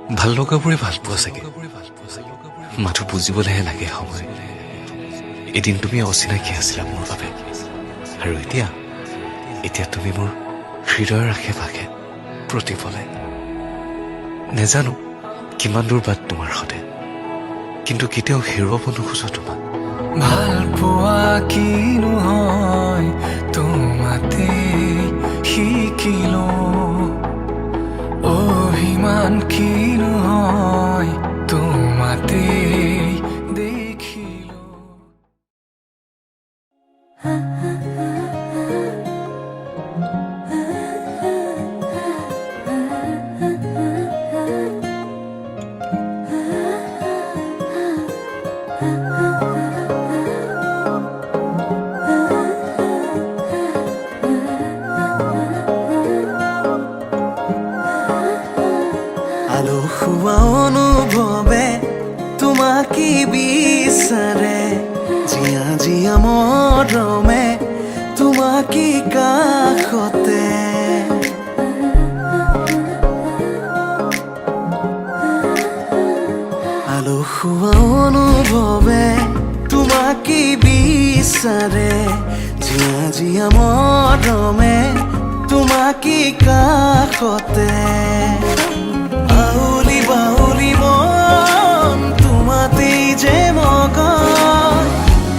ভাল লগাবোৰে ভাল পোৱা চাগে মাথো বুজিবলৈহে লাগে সময় এদিন তুমি অচিনাকি আছিলা মোৰ বাবে আৰু এতিয়া তুমি মোৰ হৃদয়ৰ আশে পাশে প্ৰতিফলে নেজানো কিমান দূৰ বাট তোমাৰ সতে কিন্তু কেতিয়াও হেৰুৱাব নোখোজো তোমাক ভাল পোৱা কিনো হয় তোমাতে শিকিলো অভিমান কিনো হয় তোমাতে দেখিলো আলসুৱা অনুভৱে তোমাকে বিচাৰে জিয়া জিয়া মৰমে তোমাকে কাষতে আলসুৱা অনুভৱে তোমাকে বিচাৰে জিয়া জিয়া মৰমে তোমাকে কাষতে বাউলি বাউলি মন তোমাতেই যে মগন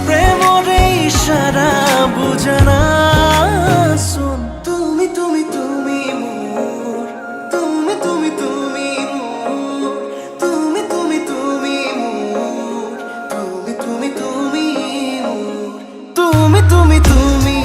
প্ৰেমৰে ইশাৰা বুজানাচোন তুমি তুমি তুমি মোৰ তুমি তুমি তুমি মোৰ তুমি তুমি তুমি মোৰ তুমি তুমি তুমি মোৰ তুমি তুমি তুমি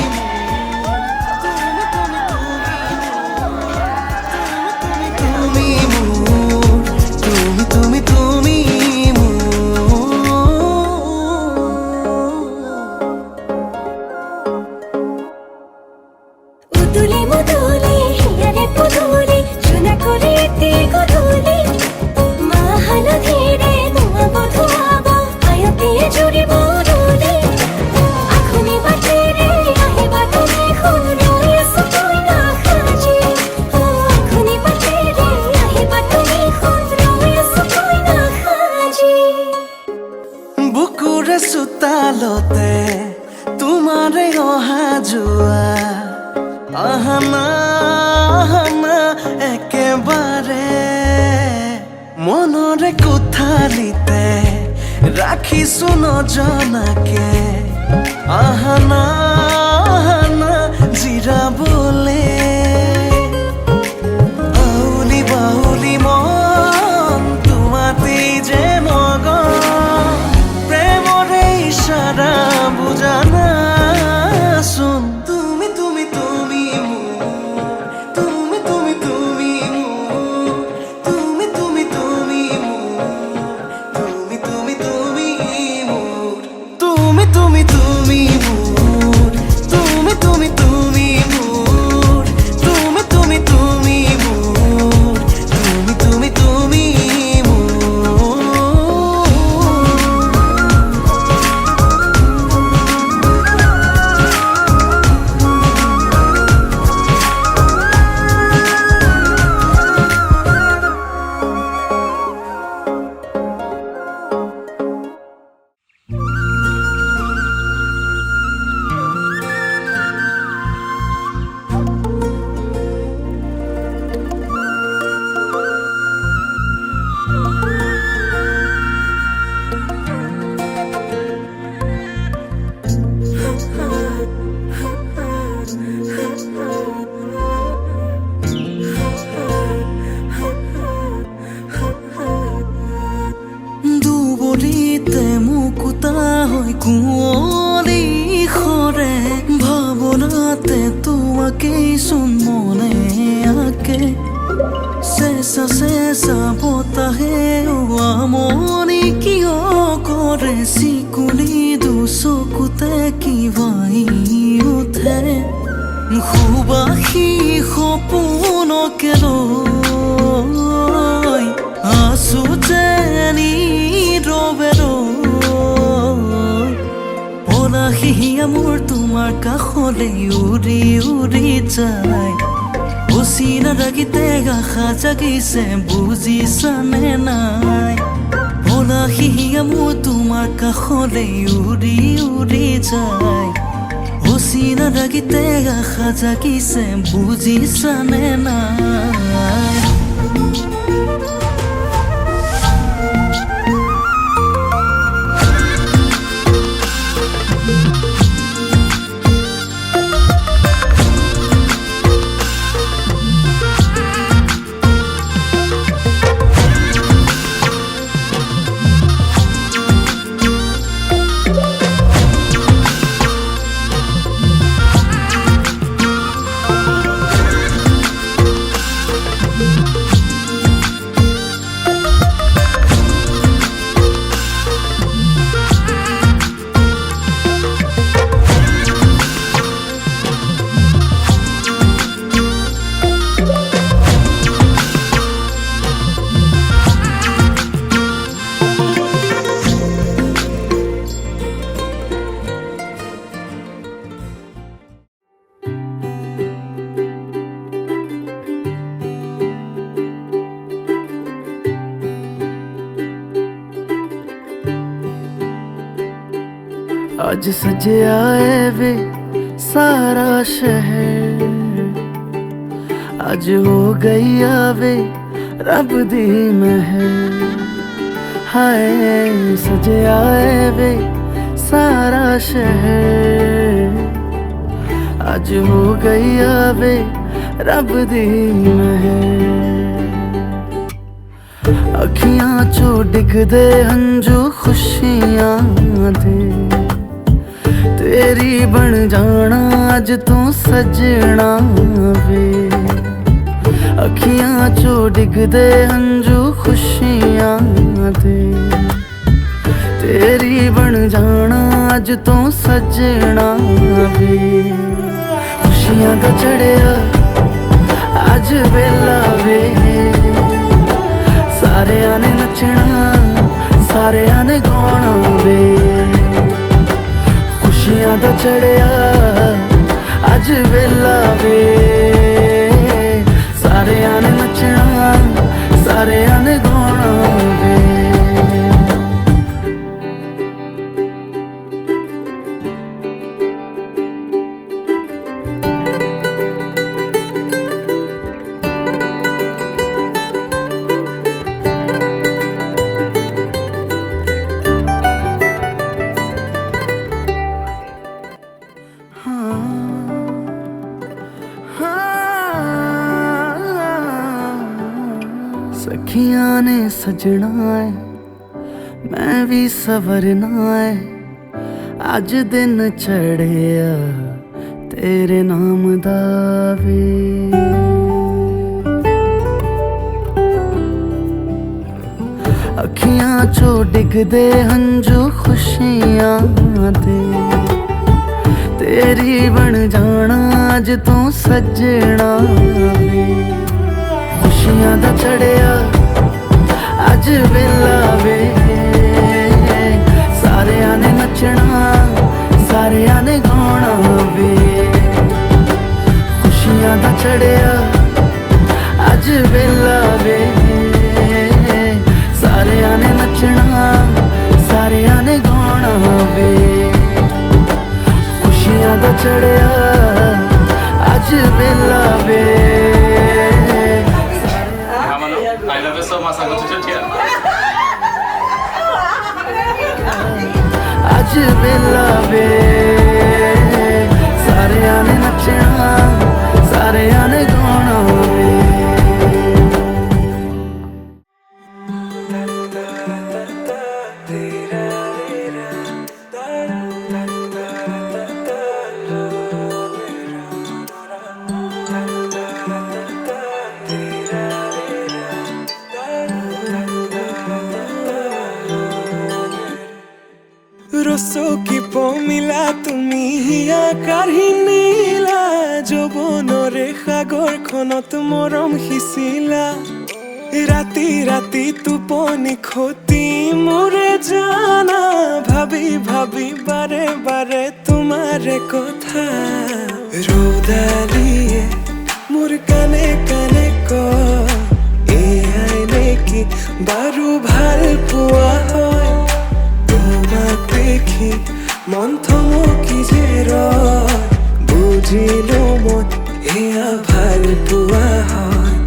বুকুৰে চোতালতে তোমাৰে অহা যোৱা আহানা একেবাৰে মনৰে কোঠালিতে ৰাখিছো নজনাকে আহানা জিৰাবলে আউলি বাউলি মন তোমাতেই যে মগন প্ৰেমৰে ইশাৰা বুজানাচোন তুমি তুমি তুমি মোৰ তুমি তুমি তুমি মোৰ তুমি তুমি তুমি মোৰ তুমি তুমি তুমি মোৰ তুমি তুমি তুমি মোৰ তুমি তুমি তুমি মোৰ তুমি তুমি তুমি মোৰ তুমি তুমি তুমি কুঁৱলী সৰে ভাৱনাতে তোমাকেই চোন মনে আঁকে চেঁচা চেঁচা বতাহে আমনি কিয় কৰে চিকুলি দুচকুতে কিবাই উঠে সুবাসী সপোনকে লৈ আছো যেনি ৰবে মোৰ তোমাৰ কাষলৈ উৰি উৰি যায় অচিনা নালাগিতে আশা জাগিছে বুজিছানে নাই ভোলা সিহিয়া মোৰ তোমাৰ কাষলৈ উৰি উৰি যায় অচিনা নালাগিতে আশা জাগিছে বুজিছানে নাই आज सजया है वे सारा शहर आज हो गई आवे रब दी महर हाय सजया है वे सारा शहर आज हो गई आवे रब दी महर अखियां चो डिगदे हंजू खुशियां दे तेरी बन जाना अज तू सजना वे अखियां चो डिगदे हंजू खुशियां दे तेरी बन जाना अज तू सजना वे खुशियां दा चढ़िया अज वेला वे सारे ने नचना सारे ने गाना वे खुशियां दा चढ़िया अज वेला वे सारे ने नचना सारे ने गाना वे सखियां ने सजना है मैं भी सवरना है अज दिन चढ़िया तेरे नाम दा वे अखियां चो डिगदे हंजू खुशियां दे तेरी बन जाना अज तू सजना वे खुशियां दा चढ़िया अज वेला वे सारे ने नचना सारे ने गाना वे खुशियां दा चढ़िया अज वेला वे सारे ने नचना सारे ने गाना वे खुशियां दा चढ़िया अज वेला वे I love you so much. I'm going to tear. आज वेला वे सारे ने नचना सारे ने गाना वे রসো কি পমিলা তুমি হিয়াকাৰ হিনীলা যৌৱনৰে সাগৰখনত মৰম সিঁচিলা ৰাতি ৰাতি টোপনি খতি মোৰে জানা ভাবি ভাবি বাৰে বাৰে তোমাৰে কথা ৰৌদালিয়ে মোৰ কানে কানে বুজিলো মই এয়া ভাল পোৱা হয়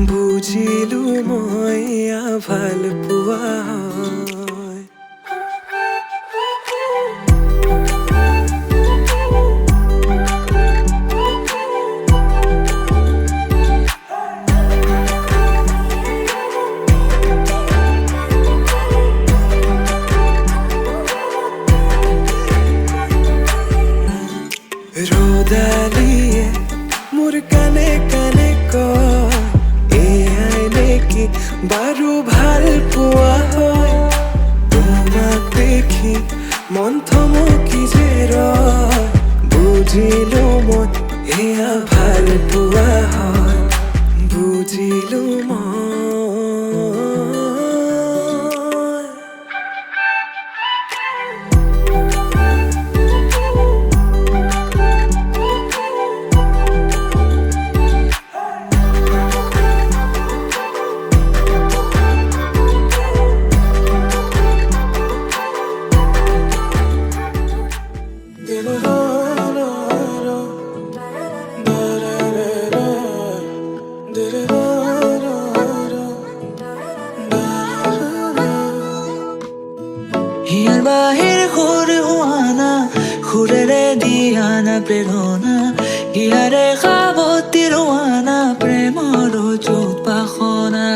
বুজিলো মই এয়া ভাল পোৱা হয় ৰ'দালিয়ে মোৰ কানে কানে কয় এয়াই নেকি বাৰু ভাল পোৱা হয় তোমাক দেখি মন থমকি যে ৰয় বুজিলো মই এয়া ভাল পোৱা হয় বুজিলো মই হিয়াৰ বাহিৰ সুৰ হোৱানা সুৰেৰে দিয়ানা প্ৰেৰণা হিয়াৰে সাৱতি ৰোৱানা প্ৰেমৰ চোপাখনা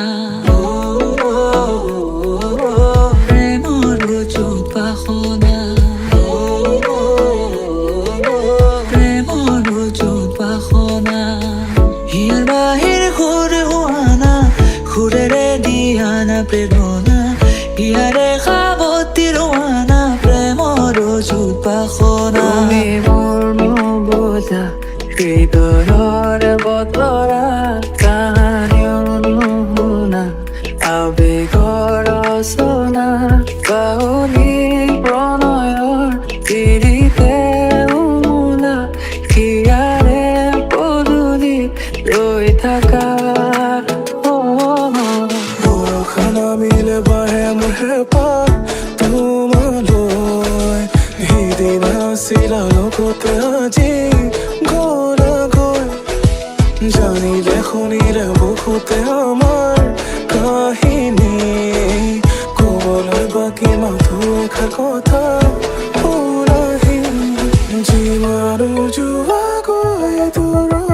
প্ৰেমৰ চোপাখনা প্ৰেমৰ চোপাখনা হিয়াৰ বাহিৰ সুৰ হোৱানা সুৰেৰে দিয়ানা প্ৰেৰণা হিয়াৰে সাৱতি ৰোৱানা প্ৰেমৰ চোপাখনা তুমি মোৰ নবজা হৃদয়ৰ বতৰা কাহানিও নুশুনা আবেগৰ ৰচনা বাউলী প্ৰণয়ৰ তিৰিতে উমোলা হিয়াৰে পদূলি ৰৈ থাকা বৰষুণ নামিলে বাঢ়ে মোৰ হেঁপাহ তোমালৈ সেইদিনা আছিলা লগতে আজি গৈ জানিলে শুনিলে বহুতে আমাৰ কাহিনী ক'বলৈ বাকী মাথো এষাৰ কথা শুনাহি যিমানো যোৱা গৈ দূৰলৈ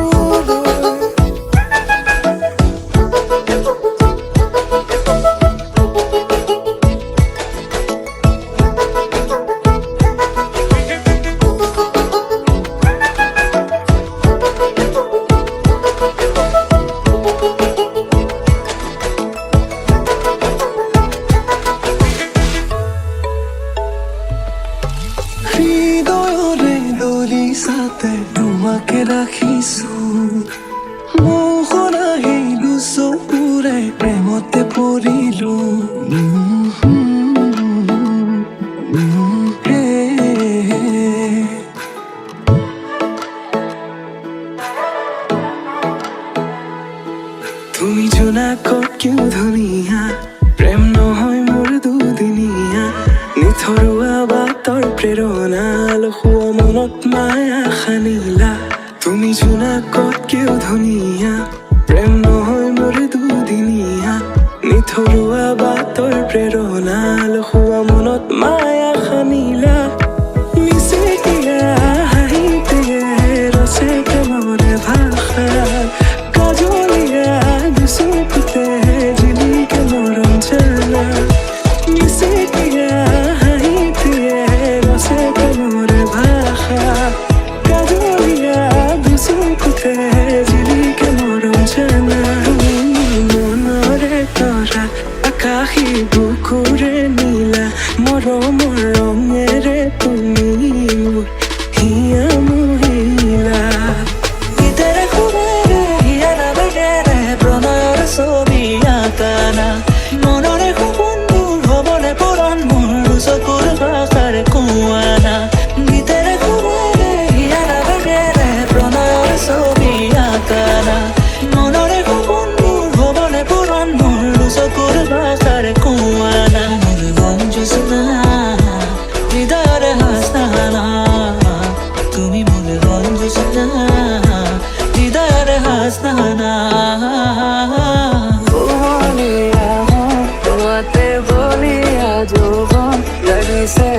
হৃদয়ৰে দলিছাতে তোমাকে ৰাখিছো মুখত আহিলো চকুৰে প্ৰেমতে পৰিলো তুমি জোনাকত কিয় ধুনীয়া প্ৰেম নহয় মোৰ দুদিনীয়া নিথৰুৱা বাটৰ প্ৰেৰণা লখুৱা মনত মায়া সানিলা তুমি জোনাকত কিয় ধুনীয়া প্ৰেম নহয় মোৰ দুদিনীয়া নিথৰুৱা বাটৰ প্ৰেৰণা লখুৱা মনত মায়া সানিলা মিচিকিয়া হাঁহিতে ৰচে প্ৰেমৰ ভাষা কাজলীয়া দুচকুতে জিলিকে মৰম জানা মিচিকিয়া হাঁহিতে ৰচে প্ৰেমৰ ভাষা কাজলীয়া দুচকুতে জিলিকে মৰম জানা মনৰে তৰা আকাশী বুকুৰে নীলা মৰমৰ फसाना बोलिया हो बातें बोलिया जो लगी से